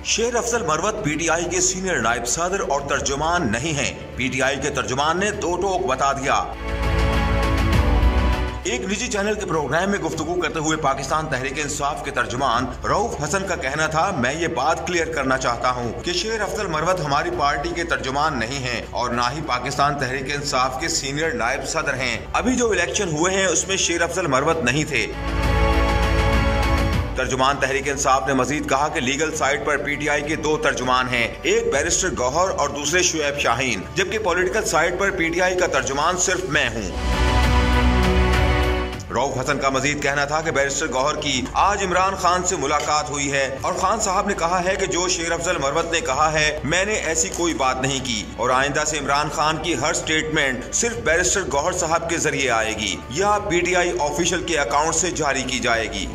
शेर अफजल मरवत पीटीआई के सीनियर नायब सदर और तर्जुमान नहीं हैं। पीटीआई के तर्जुमान ने दो टोक बता दिया। एक निजी चैनल के प्रोग्राम में गुफ्तगू करते हुए पाकिस्तान तहरीक इंसाफ के तर्जुमान रऊफ हसन का कहना था, मैं ये बात क्लियर करना चाहता हूँ कि शेर अफजल मरवत हमारी पार्टी के तर्जुमान नहीं हैं और ना ही पाकिस्तान तहरीक इंसाफ के सीनियर नायब सदर हैं। अभी जो इलेक्शन हुए हैं उसमें शेर अफजल मरवत नहीं थे। तर्जुमान तहरीक इंसाफ ने मजीद कहा कि लीगल साइड पर पीटीआई के दो तर्जुमान हैं, एक बैरिस्टर गौहर और दूसरे शुएब शाहीन, जबकि पॉलिटिकल साइड पर पीटीआई का तर्जुमान सिर्फ मैं हूँ। रऊफ हसन का मजीद कहना था कि बैरिस्टर गौहर की आज इमरान खान से मुलाकात हुई है और खान साहब ने कहा है कि जो शेर अफजल मरवत ने कहा है मैंने ऐसी कोई बात नहीं की और आइंदा से इमरान खान की हर स्टेटमेंट सिर्फ बैरिस्टर गौहर साहब के जरिए आएगी या पीटीआई ऑफिशियल के अकाउंट से जारी की जाएगी।